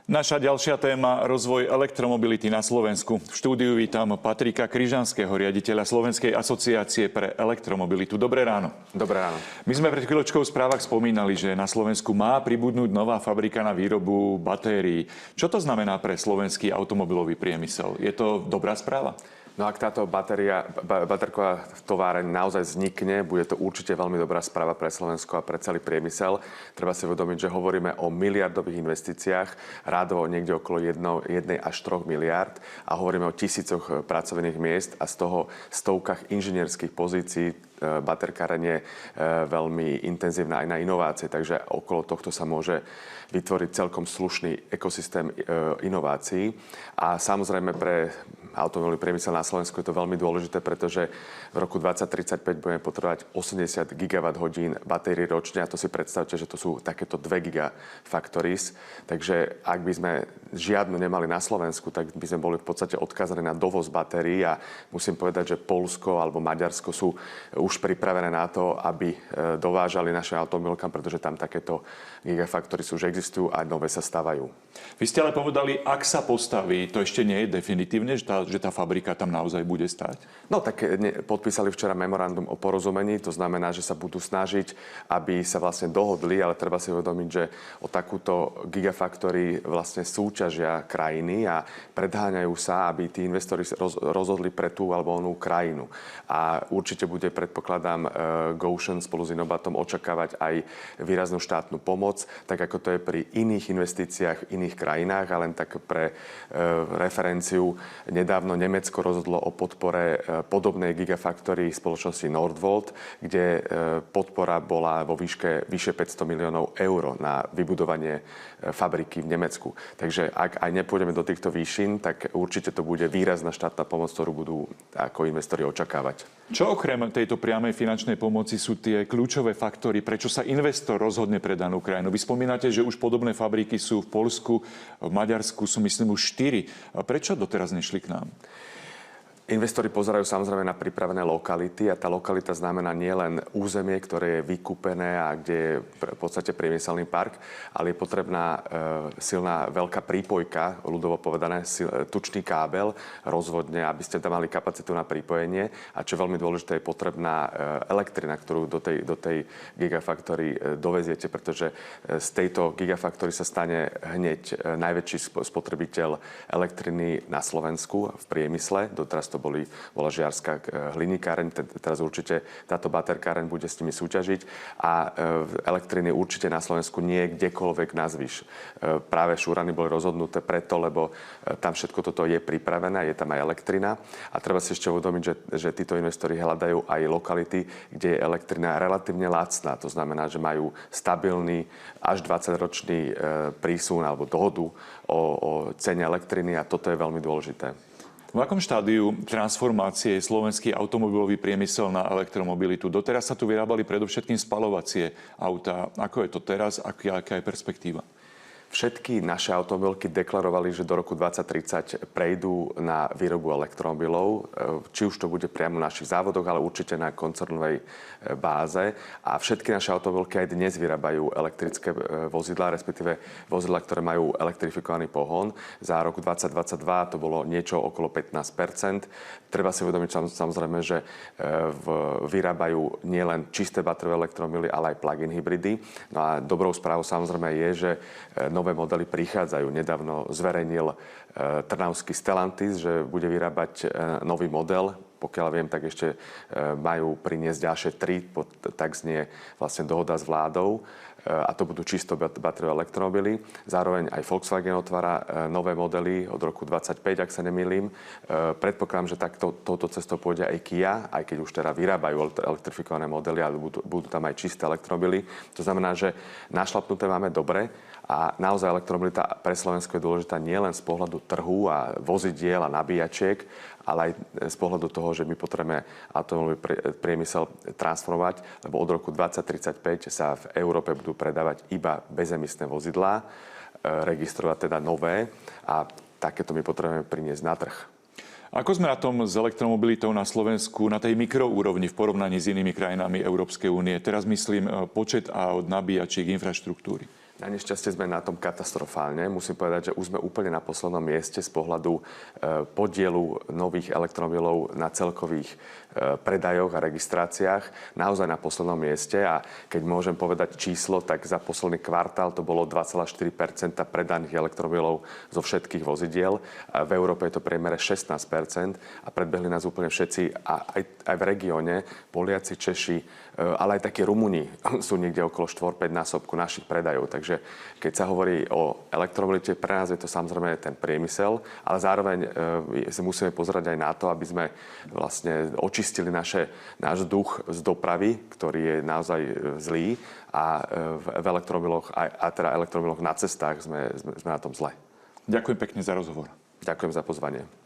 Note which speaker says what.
Speaker 1: Naša ďalšia téma, rozvoj elektromobility na Slovensku. V štúdiu vítam Patrika Kryžanského, riaditeľa Slovenskej asociácie pre elektromobilitu. Dobré ráno.
Speaker 2: Dobré ráno.
Speaker 1: My sme pred chvíľočkou v správach spomínali, že na Slovensku má pribudnúť nová fabrika na výrobu batérií. Čo to znamená pre slovenský automobilový priemysel? Je to dobrá správa?
Speaker 2: No ak táto baterková továreň naozaj vznikne, bude to určite veľmi dobrá správa pre Slovensko a pre celý priemysel. Treba si uvedomiť, že hovoríme o miliardových investíciách, rádovo niekde okolo 1 až 3 miliard a hovoríme o tisícoch pracovných miest a z toho stovkách inžinierských pozícií. Baterkáreň je veľmi intenzívna aj na inovácie, takže okolo tohto sa môže vytvoriť celkom slušný ekosystém inovácií. A samozrejme pre automobilový priemysel na Slovensku je to veľmi dôležité, pretože v roku 2035 budeme potrebovať 80 GWh batérií ročne a to si predstavte, že to sú takéto 2 gigafactories. Takže ak by sme žiadnu nemali na Slovensku, tak by sme boli v podstate odkázaní na dovoz batérií a musím povedať, že Poľsko alebo Maďarsko sú už pripravené na to, aby dovážali naše automobilkám, pretože tam takéto gigafactories už existujú a nové sa stavajú.
Speaker 1: Vy ste ale povedali, ak sa postaví, to ešte nie je definitívne, že tá fabrika tam naozaj bude stáť?
Speaker 2: No tak podpísali včera memorandum o porozumení, to znamená, že sa budú snažiť, aby sa vlastne dohodli, ale treba si uvedomiť, že o takúto gigafactory vlastne súťažia krajiny a predháňajú sa, aby tí investori rozhodli pre tú alebo onú krajinu. A určite bude, predpokladám, Gotion spolu s Inobatom očakávať aj výraznú štátnu pomoc, tak ako to je pri iných investíciách v iných krajinách. A len tak pre referenciu, nedávno Nemecko rozhodlo o podpore podobnej gigafactory spoločnosti Nordvolt, kde podpora bola vo výške vyše 500 miliónov eur na vybudovanie fabriky v Nemecku. Takže ak aj nepôjdeme do týchto výšin, tak určite to bude výrazná štátna pomoc, ktorú budú ako investori očakávať.
Speaker 1: Čo okrem tejto priamej finančnej pomoci sú tie kľúčové faktory, prečo sa investor rozhodne pre danú krajinu? Vy spomínate, že už podobné fabriky sú v Poľsku, v Maďarsku sú, myslím, už 4. Prečo doteraz nešli k nám?
Speaker 2: Investori pozerajú samozrejme na pripravené lokality a tá lokalita znamená nielen územie, ktoré je vykúpené a kde je v podstate priemyselný park, ale je potrebná silná veľká prípojka, ľudovo povedané, tučný kábel rozvodne, aby ste tam mali kapacitu na pripojenie. A čo je veľmi dôležité, je potrebná elektrina, ktorú do tej gigafactory doveziete, pretože z tejto gigafactory sa stane hneď najväčší spotrebiteľ elektriny na Slovensku v priemysle. Doteraz to bola Žiarská hliníkáreň, teraz určite táto baterkáreň bude s nimi súťažiť a elektriny určite na Slovensku nie je kdekoľvek nazvyš. Práve Šúrany boli rozhodnuté preto, lebo tam všetko toto je pripravené, je tam aj elektrina a treba si ešte uvedomiť, že títo investori hľadajú aj lokality, kde je elektrina relatívne lacná. To znamená, že majú stabilný až 20-ročný prísun alebo dohodu o cene elektriny a toto je veľmi dôležité.
Speaker 1: V akom štádiu transformácie je slovenský automobilový priemysel na elektromobilitu? Doteraz sa tu vyrábali predovšetkým spaľovacie autá. Ako je to teraz? Aká je perspektíva?
Speaker 2: Všetky naše automobilky deklarovali, že do roku 2030 prejdú na výrobu elektromobilov. Či už to bude priamo v našich závodoch, ale určite na koncernovej báze. A všetky naše automobilky aj dnes vyrábajú elektrické vozidlá, respektíve vozidlá, ktoré majú elektrifikovaný pohon. Za rok 2022 to bolo niečo okolo 15%. Treba si uvedomiť samozrejme, že vyrábajú nielen čisté batériové elektromobily, ale aj plug-in hybridy. No a dobrou správou samozrejme je, že nové modely prichádzajú. Nedávno zverejnil trnavský Stellantis, že bude vyrábať nový model. Pokiaľ viem, tak ešte majú priniesť ďalšie 3, tak znie vlastne dohoda s vládou. A to budú čisto batériové elektromobily. Zároveň aj Volkswagen otvára nové modely od roku 2025, ak sa nemýlim. Predpokladám, že touto cestou pôjde aj Kia, aj keď už teda vyrábajú elektrifikované modely, ale budú tam aj čisté elektromobily. To znamená, že našlapnuté máme dobre a naozaj elektromobilita pre Slovensko je dôležitá nielen z pohľadu trhu a vozidiel a nabíjačiek, ale aj z pohľadu toho, že my potrebujeme automobilový priemysel transformovať, lebo od roku 2035 sa v Európe budú predávať iba bezemisné vozidlá, registrovať teda nové a takéto my potrebujeme priniesť na trh.
Speaker 1: Ako sme na tom s elektromobilitou na Slovensku na tej mikroúrovni v porovnaní s inými krajinami Európskej únie? Teraz myslím počet aut, nabíjačiek, infraštruktúry.
Speaker 2: Na nešťastie sme na tom katastrofálne. Musím povedať, že už sme úplne na poslednom mieste z pohľadu podielu nových elektromobilov na celkových predajoch a registráciách. Naozaj na poslednom mieste. A keď môžem povedať číslo, tak za posledný kvartál to bolo 2,4% predaných elektromobilov zo všetkých vozidiel. A v Európe je to priemere 16% a predbehli nás úplne všetci. A aj v regióne Poliaci, Češi, ale aj takí Rumúni sú niekde okolo 4-5 násobku našich predajov. Takže keď sa hovorí o elektromobilite, pre nás je to samozrejme ten priemysel, ale zároveň sa musíme pozerať aj na to, aby sme vlastne očistili náš duch z dopravy, ktorý je naozaj zlý a v elektromobiloch, a teda elektromobiloch na cestách sme na tom zle.
Speaker 1: Ďakujem pekne za rozhovor.
Speaker 2: Ďakujem za pozvanie.